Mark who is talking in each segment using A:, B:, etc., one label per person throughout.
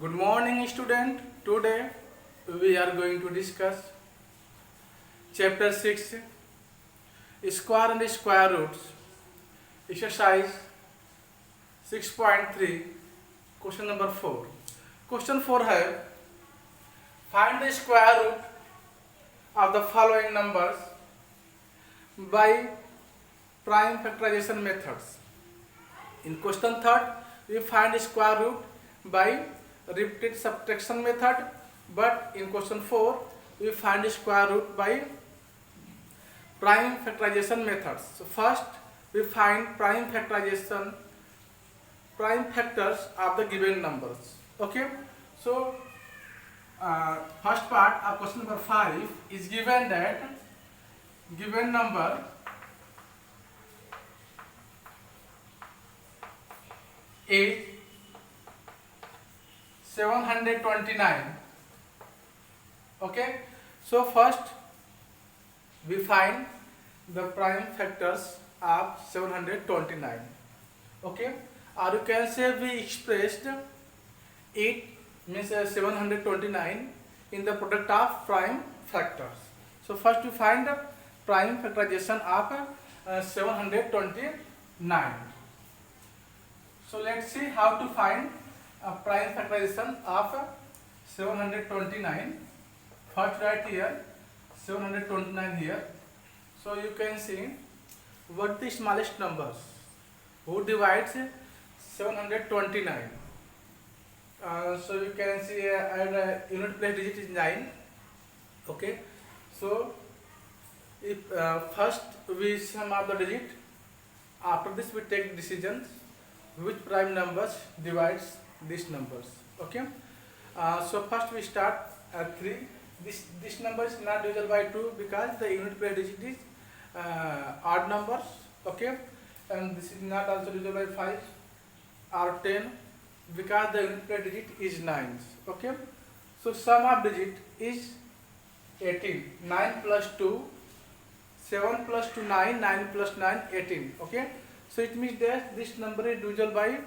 A: Good morning, student. Today we are going to discuss chapter 6 square and square roots, exercise 6.3, question number 4. Question 4 है find the square root of the following numbers by prime factorization methods. In question 3 we find square root by repeated subtraction method, but in question 4 we find square root by prime factorization methods. So first we find prime factors of the given numbers. Okay, so first part of question number 5 is given that given number is 729. Okay, so first we find the prime factors of 729. Okay, or you can say we expressed it means 729 in the product of prime factors. So first we find the prime factorization of 729. So let's see how to find a prime factorization of 729. First write here 729 here. So you can see what the smallest numbers who divides 729. So you can see at unit place digit is 9. Okay, so if first we sum up the digit, after this we take decisions which prime numbers divides these numbers. Okay, so first we start at 3. This number is not divisible by 2 because the unit place digit is odd numbers. Okay, and this is not also divisible by 5 or 10 because the unit place digit is 9. Okay, so sum of digit is 18. 9 plus 2, 7 plus 2, 9, 9 plus 9, 18. Okay, so it means that this number is divisible by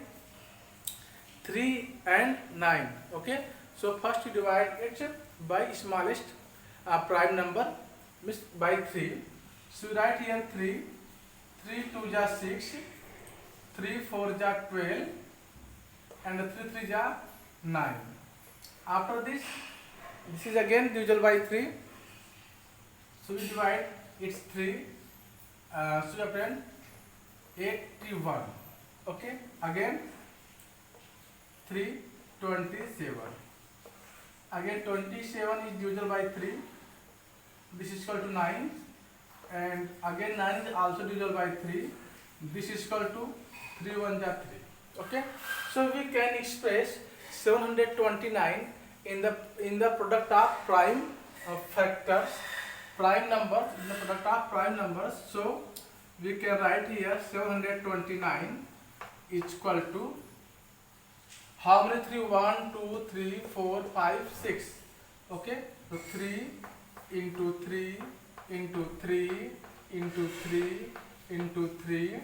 A: 3 and 9. Okay, so first you divide it by smallest prime number, means by 3. So you write here 3, 3 2 ja 6, 3 4 ja 12, and 3 3 ja 9. After this is again divisible by 3. So we divide it's 3. So you obtain 81. Okay, again 3 27. Again 27 is divisible by 3. This is equal to 9, and again 9 is also divisible by 3. This is equal to 3 1 ja 3. Okay, so we can express 729 in the product of prime factors, prime numbers, in the product of prime numbers. So we can write here 729 is equal to how many 3? 1 2 3 4 5 6. Okay, so 3 into 3 into 3 into 3 into 3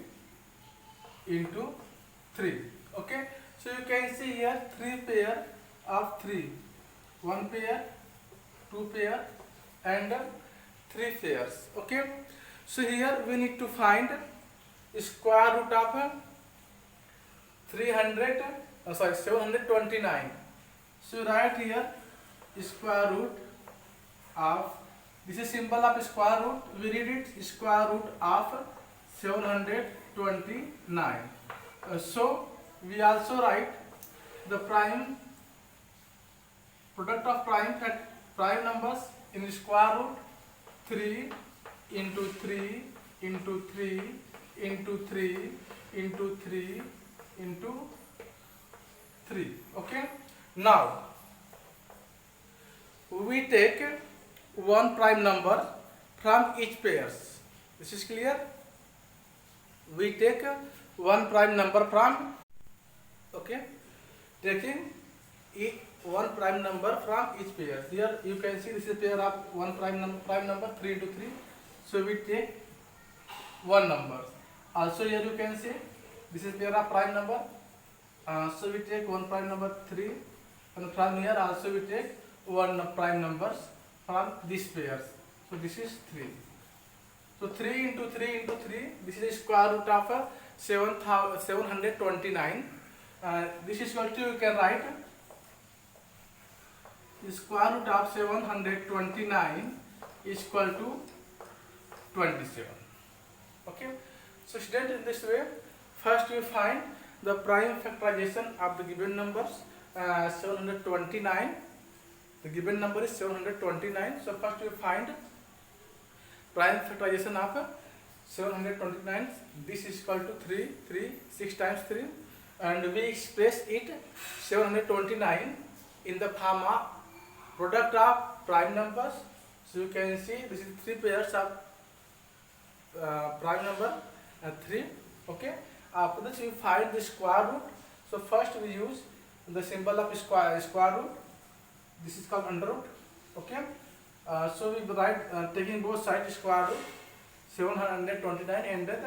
A: into 3. Okay, so you can see here 3 pair of 3, 1 pair, 2 pair, and 3 pairs. Okay, so here we need to find square root of 729. So write here square root of, this is symbol of square root, we read it square root of 729. So we also write the prime product of prime numbers in square root 3 into 3 into 3 into 3 into 3 into 3. Okay, now we take one prime number from each pairs. This is clear. We take one prime number from, okay, taking one prime number from each pair. Here you can see this is pair of one prime number 3 into 3. So we take one number. Also here you can see this is pair of prime number. So we take one prime number 3 and from here also we take one prime numbers from these pairs. So this is 3. So 3 into 3 into 3, this is the square root of 729. This is equal to, you can write the square root of 729 is equal to 27. Okay. So student, in this way, first we find the prime factorization of the given numbers 729. The given number is 729. So first we find prime factorization of 729. This is equal to 6 times 3, and we express it 729 in the form of product of prime numbers. So you can see this is 3 pairs of prime number 3. Okay. After this we find the square root. So first we use the symbol of square root. This is called under root. Okay. So we write taking both sides square root 729 and then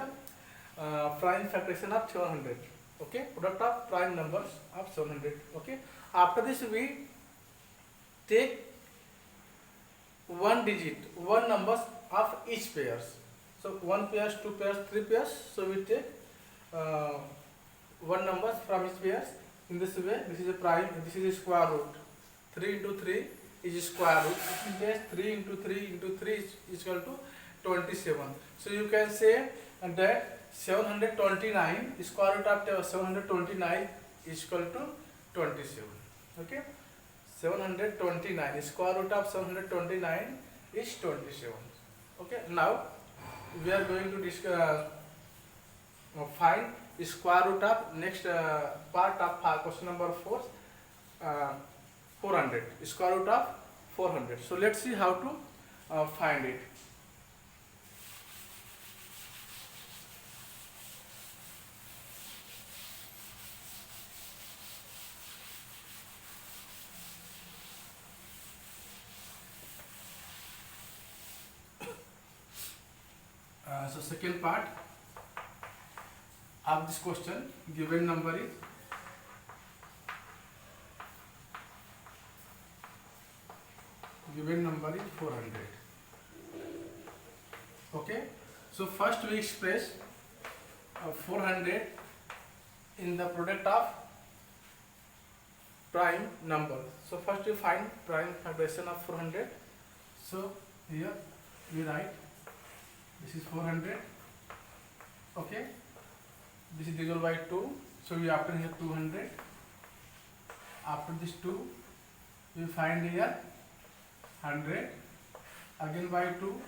A: prime factorization of 700. Okay. Product of prime numbers of 700. Okay. After this we take one digit, one numbers of each pairs. So 1 pairs, 2 pairs, 3 pairs. So we take one numbers from each pairs. In this way, this is a prime, this is a square root. 3 into 3 is square root. It means 3 into 3 into 3 is equal to 27. So you can say that 729 square root of 729 is equal to 27. Okay. 729 square root of 729 is 27. Okay. Now we are going to find the square root of next part of question number 4, 400, square root of 400. So let's see how to find it. So second part of this question, given number is given number is 400. Okay. So first we express 400 in the product of prime number. So first we find prime factorization of 400. So here we write this is 400. Okay. This is divided by 2. So we obtain here 200. After this 2, we find here 100. Again by 2,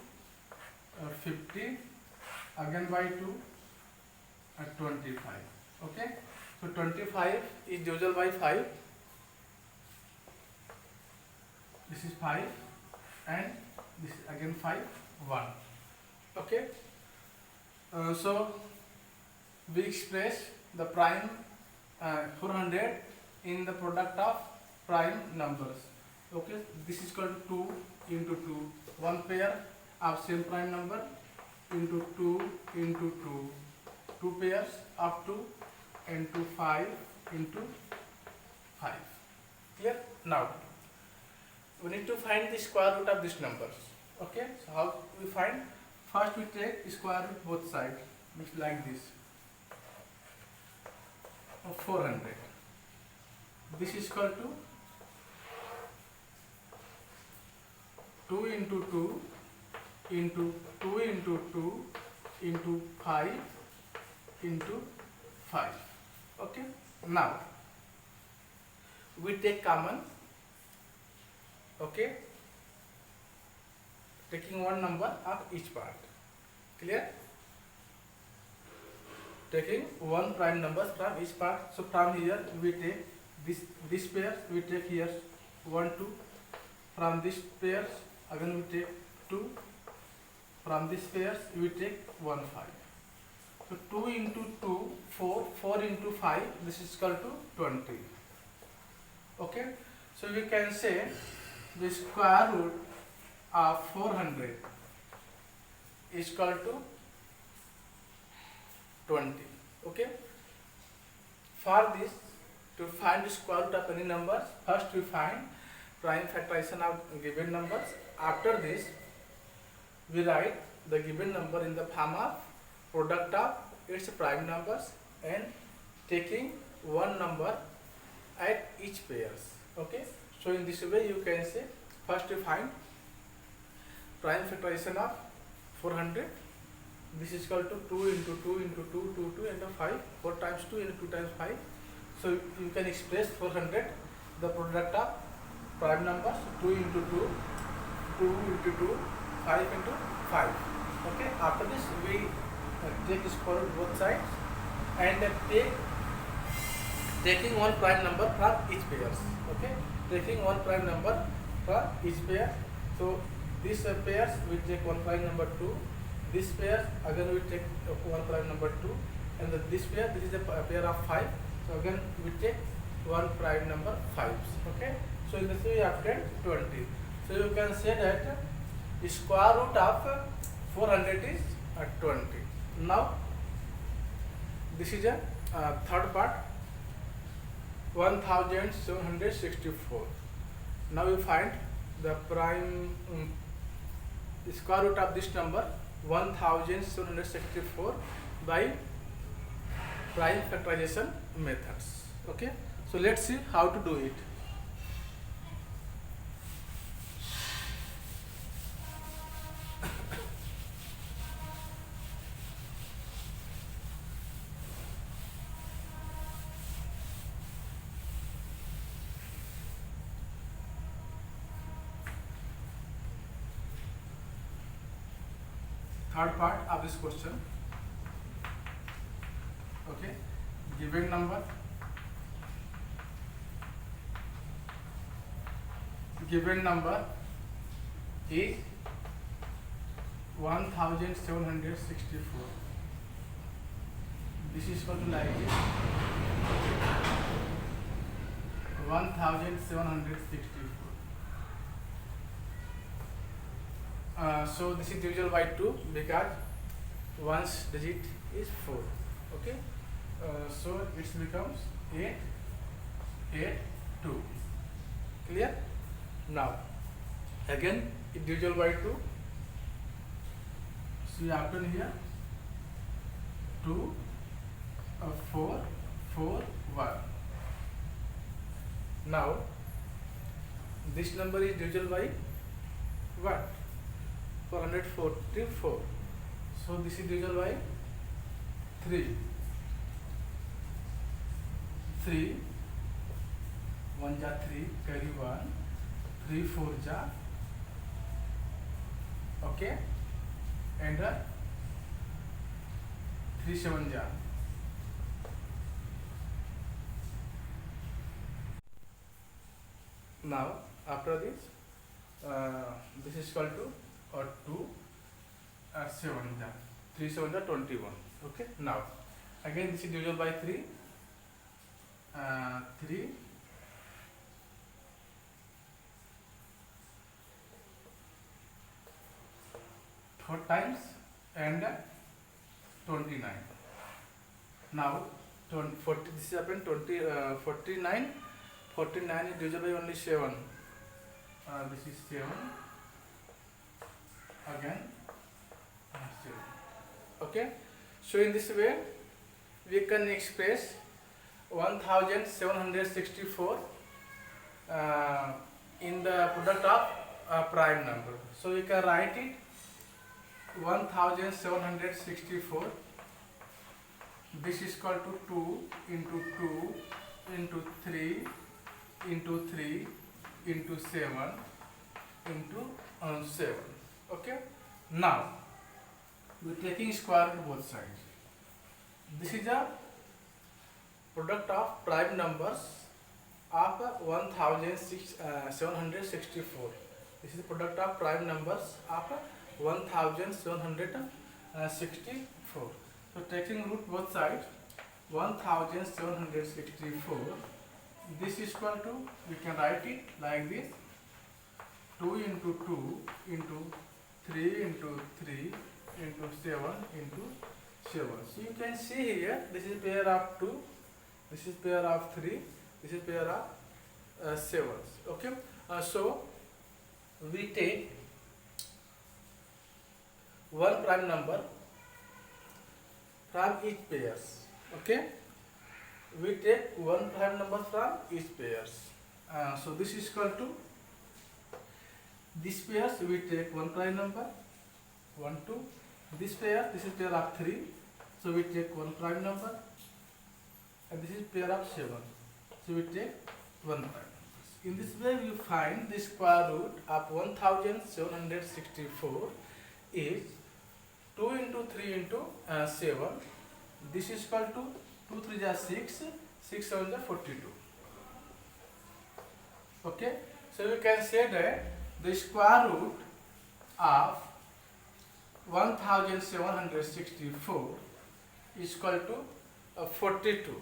A: 50. Again by 2, 25. Okay. So 25 is divisible by 5. This is 5, and this is again 5, 1. Okay. So we express the prime 400 in the product of prime numbers. Okay. This is equal to 2 into 2. One pair of same prime number into 2 into 2. 2 pairs of 2 into 5 into 5. Clear? Now we need to find the square root of these numbers. Okay. So how we find? First we take square root both sides, which like this, of 400. This is equal to 2 into 2 into 2 into 2 into 5 into 5. Okay. Now we take common. Okay. Taking one number of each part. Clear? Taking one prime numbers from each part. So from here we take this pair, we take here 1 2. From this pairs again we take 2. From this pairs we take 1 5. So 2 into 2 4, 4 into 5, this is equal to 20. Okay. So we can say the square root of 400 is equal to 20. Okay. For this To find the square root of any numbers, first we find prime factorization of given numbers. After this, we write the given number in the form of product of its prime numbers and taking one number at each pairs. Okay, so in this way you can say, first you find prime factorization of 400. This is equal to 2 into 2 into 2 to 2 into 5. 4 times 2 into 2 times 5. So you can express 400 the product of prime numbers, 2 into 2, 2 into 2, 5 into 5. Okay, after this we take square root both sides and taking one prime number from each pairs. Okay, taking one prime number from each pair. So this pairs we take one prime number 2. This pair again we take one prime number 2, and this pair, this is a pair of 5. So again we take one prime number 5. Okay, so in this way we obtain 20. So you can say that the square root of 400 is 20. Now this is a third part, 1764. Now you find the prime square root of this number 1764 by prime factorization methods. Okay, so let's see how to do it. Third part of this question. Okay, given number is 1764. This is equal to like this, 1764. So this is divisible by 2 because one's digit is 4. Okay, so it becomes 8, 8, 2. Clear? Now again it divisible by 2. So you happen here 2, 4, 4, 1. Now this number is divisible by what? 444. So this is divisible by 3. 3, 1 ja 3, carry 1, 3 4 ja, okay, and 3 7 ja. Now after this this is equal to 2 7 ja, 3 7 ja 21. Okay, now again this is divisible by 3, 3 4 times and 29. Now 40, this is happened 49. 49 is divisible by only 7. This is 7. Again 7. Okay, so in this way we can express 1764 in the product of prime number. So we can write it 1764. This is equal to 2 into 2 into 3 into 3 into 7 into 7. Okay, now we are taking square root both sides. This is a product of prime numbers of 1764. This is the product of prime numbers of 1764. So taking root both sides, 1764. This is equal to, we can write it like this, 2 into 2 into 3 into 3 into 7 into 7. So you can see here, this is pair of 2, this is pair of 3, this is pair of 7s. Okay, so we take one prime number from each pairs. Okay, we take one prime number from each pairs. So this is equal to this pairs, we take one prime number 1 2. This pair, this is pair of 3, so we take one prime number, and this is pair of 7, so we take one prime. In this way we find the square root of 1764 is 2 into 3 into 7. This is equal to 2 3 are 6, 6 7 are 42. Okay, so we can say that the square root of 1764 is equal to 42.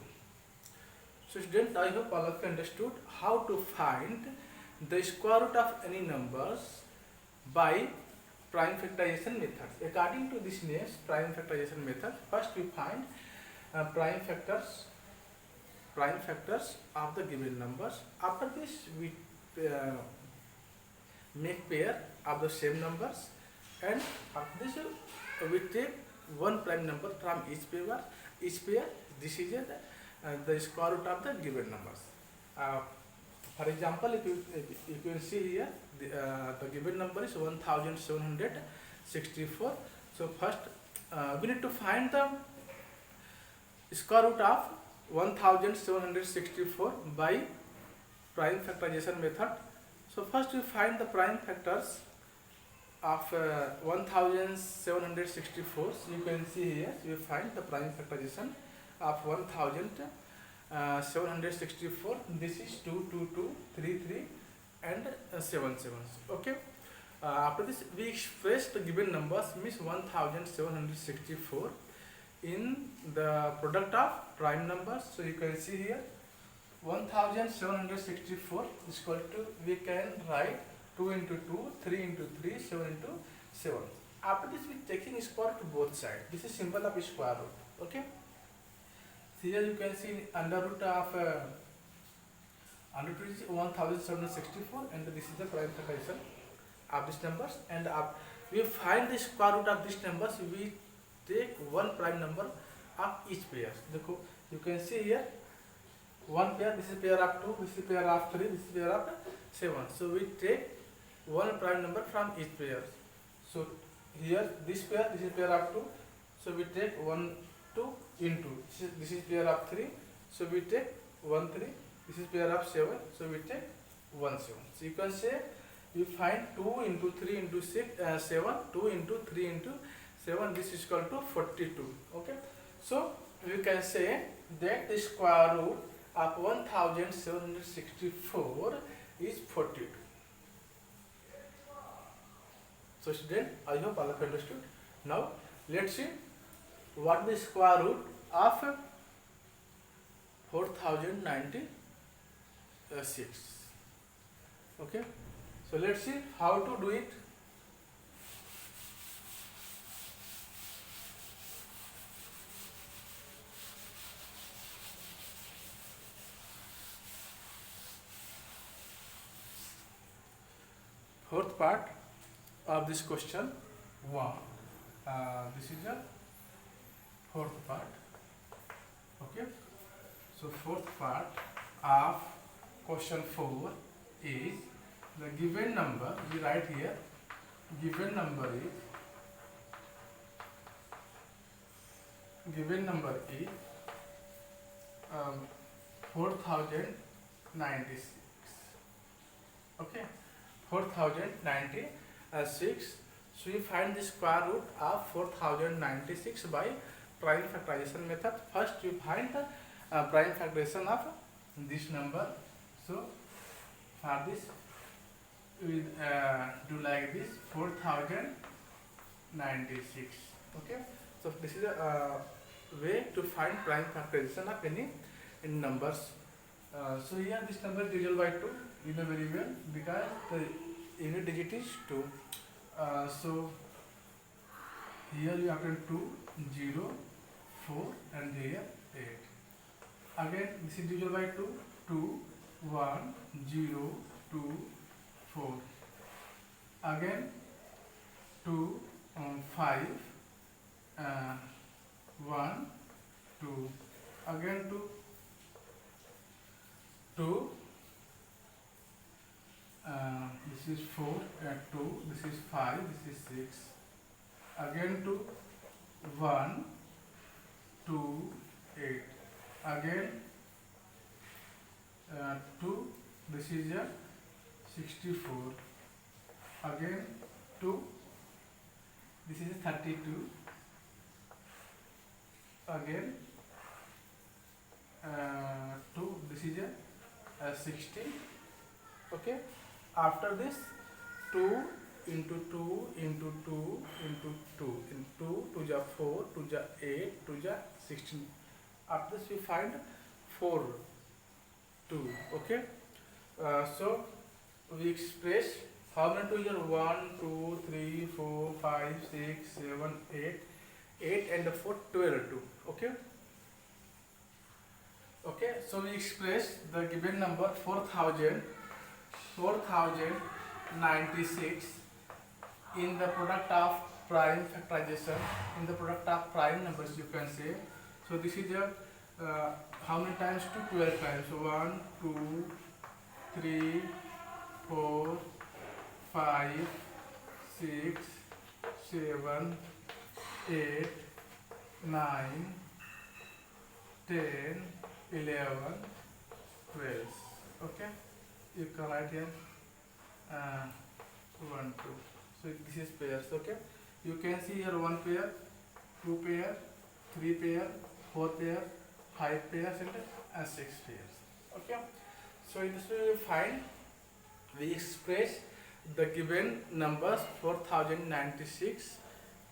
A: So students, I hope all of you understood how to find the square root of any numbers by prime factorization method. According to this name, prime factorization method, first we find prime factors of the given numbers. After this we make pair of the same numbers, and after this we take one prime number from each pair. This is the square root of the given numbers. For example, if you can see here, the given number is 1764. So first we need to find the square root of 1764 by prime factorization method. So first we find the prime factors of 1764. So you can see here, we find the prime factorization of 1764. This is 2 2 2 3 3 and 7 7. Okay, after this we express the given numbers, means 1764 in the product of prime numbers. So you can see here 1764 is equal to, we can write 2 into 2, 3 into 3, 7 into 7. After this we taking square root to both sides. This is symbol of square root. Okay, so here you can see under root of under root is 1764, and this is the prime factorization of these numbers. And we find the square root of these numbers, we take one prime number of each pair. You can see here one pair, this is pair of 2, this is pair of 3, this is pair of 7. So we take one prime number from each pair. So here this pair, this is pair of 2, so we take 1 2 into, this is pair of 3, so we take 1 3, this is pair of 7, so we take 1 7. So you can say we find 2 into 3 into 6 7, 2 into 3 into 7, this is equal to 42. Okay, so we can say that the square root of 1764 is 42. So student, I hope all of you understood. Now let's see what the square root of 4096. Okay, so let's see how to do it. Fourth part of this question 1. This is the fourth part. Okay, so fourth part of question 4 is the given number. We write here, given number is 4096. Okay, 4096. So we find the square root of 4096 by prime factorization method. First we find the prime factorization of this number. So for this we do like this, 4096. Okay, so this is a way to find prime factorization of any numbers. So here this number is divisible by 2, you know very well, because the unit digit is 2. So here you have 2, 0, 4 and here 8. Again this is divisible by 2, 2, 1 0 2 4, again 2 5 1 2, again 2 2 this is 4 2, this is 5, this is 6, again 2 1 2 8, again 2, this is a 64, again 2, this is 32, again 2, this is a 60. Okay, after this 2 into 2 into 2 into 2 in 2 to the 4 to the 8 to the 16. After this we find 4 2. Okay, so we express how many 2 here? 1 2 3 4 5 6 7 8 8 and 4 12 2. Okay, okay, so we express the given number 4096 in the product of prime factorization, in the product of prime numbers you can say. So this is a how many times? 12 times. So 1 2 3 4 5 6 7 8 9 10 11 12. Okay, you can write here 1 2. So this is pairs. Okay, you can see here 1 pair, 2 pair, 3 pair, 4 pair, 5 pairs and 6 pairs. Okay, so in this way we find, we express the given numbers 4096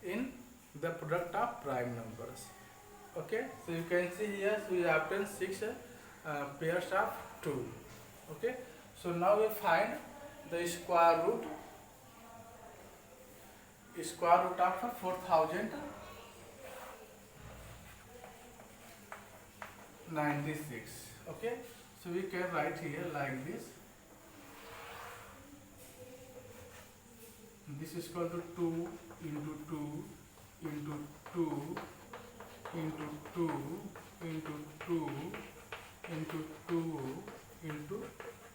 A: in the product of prime numbers. Okay, so you can see here, so we obtain 6 pairs of 2. Okay, so now we find the square root of 4096. Okay, so we can write here like this. This is equal to 2 into 2 into 2 into 2 into 2 into 2 into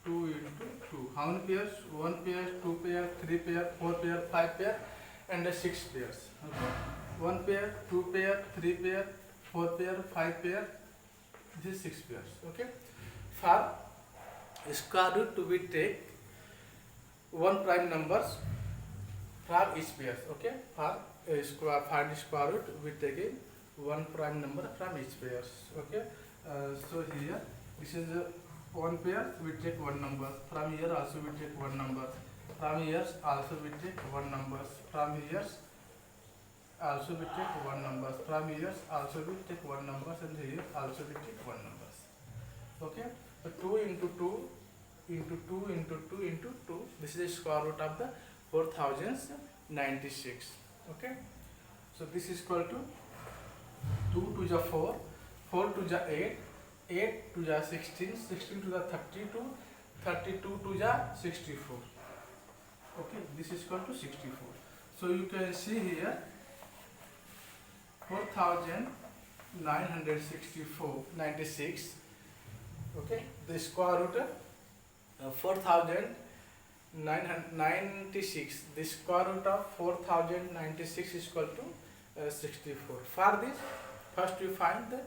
A: 2 into 2. How many pairs? 1 pair, 2 pair, 3 pair, 4 pair, 5 pair and 6 pairs. Okay, 1 pair, 2 pair, 3 pair, 4 pair, 5 pair, this is 6 pairs. Okay, for square root we take 1 prime numbers from each pair. Okay, for find square root we take 1 prime number from each pairs. Okay, so here this is 1 pair, we take 1 number. From here also we take 1 number. From here also we take 1 number. From here also we take 1 number. From here also we take 1 number, and here also we take 1 number. Okay, so 2 into 2 into 2 into 2 into 2. This is the square root of the 4096. Okay, so this is equal to 2 to the 4, 4 to the 8, 8 to the 16, 16 to the 32, 32 to the 64. Okay, this is equal to 64. So you can see here 4996. Okay, the square root 4096. The square root of 4096 is equal to 64. For this, first you find the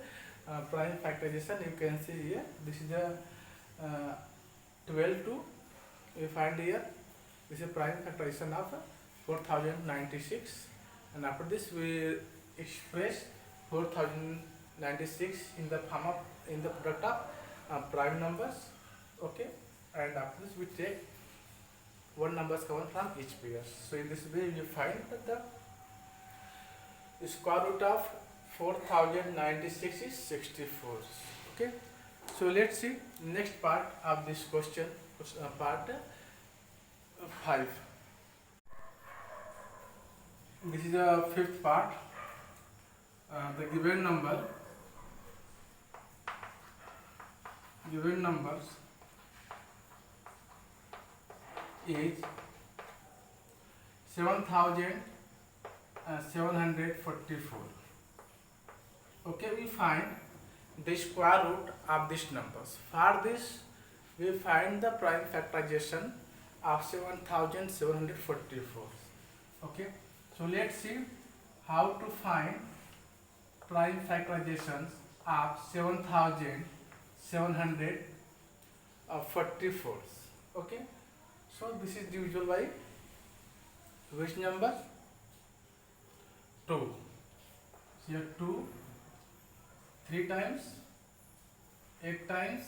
A: prime factorization. You can see here, this is a 12 to, you find here, this is a prime factorization of 4096, and after this we express 4096 in the form of, in the product of prime numbers. Okay, and after this we take 1 numbers common from each pair. So in this way you find that the square root of 4096 is 64. Okay, so let's see next part of this question, part 5. This is the 5th part. The given numbers is 7744. Okay, we find the square root of these numbers. For this, we find the prime factorization of 7744. Okay, so let's see how to find prime factorizations of 7744. Okay, so this is divisible by which number? 2. Here 2, 3 times, 8 times,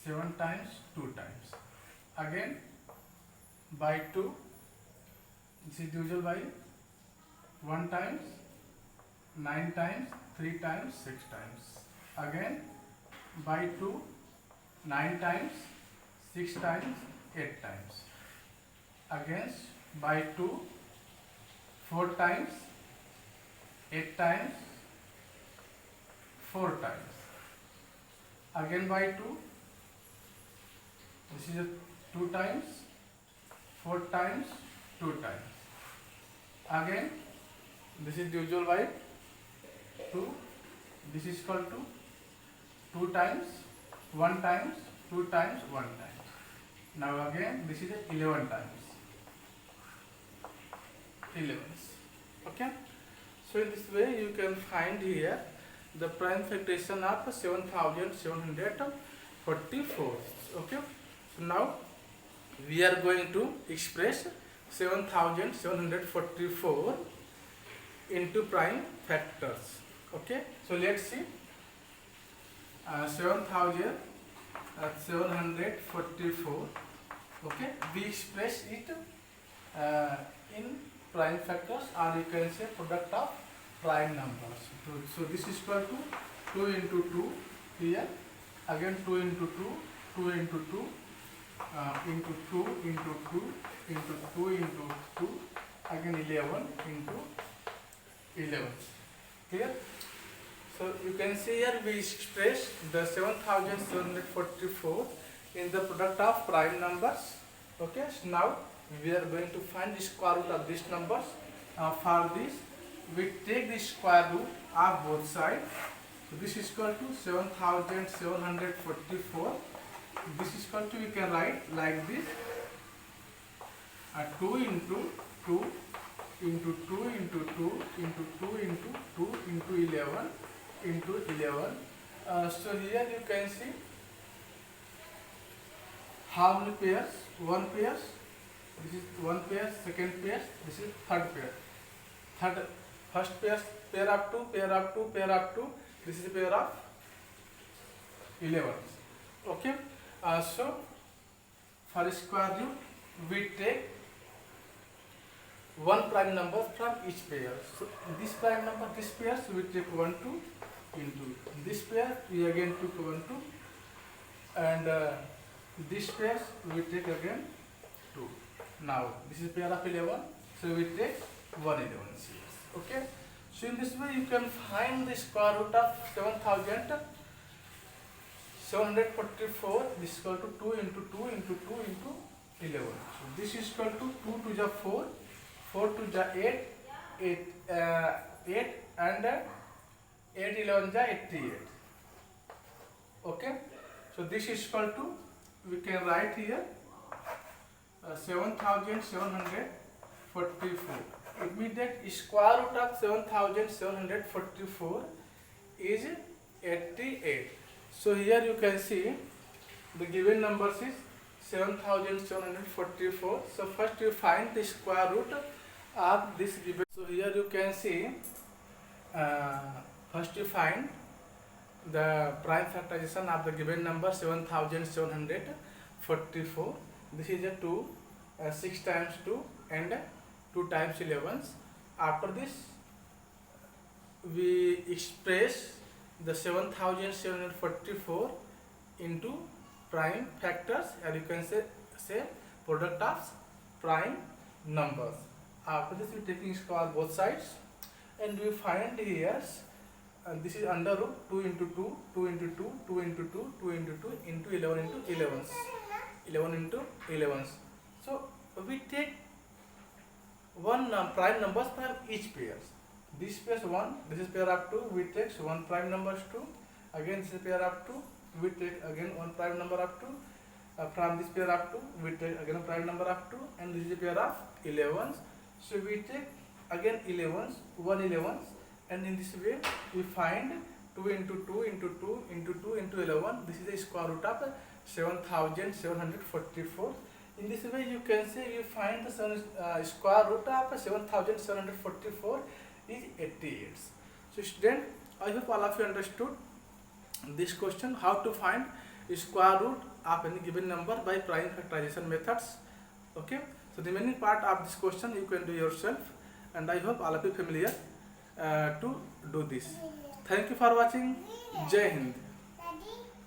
A: 7 times, 2 times. Again by 2. This is divisible by 1 times, 9 times, 3 times, 6 times. Again by 2, 9 times, 6 times, 8 times. Against by 2, 4 times, 8 times, 4 times. Again by 2, this is a 2 times, 4 times, 2 times. Again this is divisible by 2. This is equal to 2 times, 1 times, 2 times, 1 times. Now again this is 11 times. 11. Okay, so in this way you can find here the prime factorization of 7744. Okay, so now we are going to express 7744 into prime factors. Okay, so let's see. 7744. Okay, we express it in prime factors, or you can say product of prime numbers. So this is equal to 2 into 2 here, again 2 into 2, 2 into 2, into 2 into 2 into 2 into 2, again 11 into 11. Clear? So you can see here we express the 7744 in the product of prime numbers. Okay, so now we are going to find the square root of these numbers. For this, we take the square root of both sides. So this is equal to 7744. This is equal to, we can write like this: 2 into 2 into 2 into 2 into 2 into 2 into 11 into 11. So here you can see how many pairs? 1 pair. This is 1 pair, second pair, this is third pair. First pair, pair of 2, pair of 2, pair of 2. This is a pair of 11. Okay. So for square root, we take one prime number from each pair. So this prime number, this pair, so we take 1, 2 into this pair. We again took 1, 2, and this pair we take again 2. Now this is pair of 11, so we take 111 series. Okay, so in this way you can find the square root of 7744. This is equal to 2 into 2 into 2 into 11. So this is equal to 2 to the 4, 4 to the 8, 8 and 8 11 the 88. Okay, so this is equal to, we can write here 7744. It means that square root of 7744 is 88. So here you can see the given numbers is 7744. So first you find the square root of this given. So here you can see first you find the prime factorization of the given number 7744. This is a 2, 6 times 2 and 2 times 11. After this, we express the 7744 into prime factors, or you can say product of prime numbers. After this, we taking square both sides, and we find here this is under root 2 into 2, 2 into 2, 2 into 2, 2 into 2 into 11 into 11s. 11 into 11s. So we take one prime numbers from each pairs. This pair 1, this is pair of 2, we take one prime numbers 2. Again this is pair of 2, we take again one prime number of 2. From this pair of 2, we take again a prime number of 2, and this is a pair of 11s. So we take again 11s, 1 11s, and in this way we find 2 into 2 into 2 into 2 into 11. This is the square root of 7744. In this way you can say you find the square root of 7744 is 88. So student, I hope all of you understood this question, how to find square root of any given number by prime factorization methods. Okay, so the remaining part of this question you can do yourself, and I hope all of you familiar to do this. Thank you for watching. Jai Hind.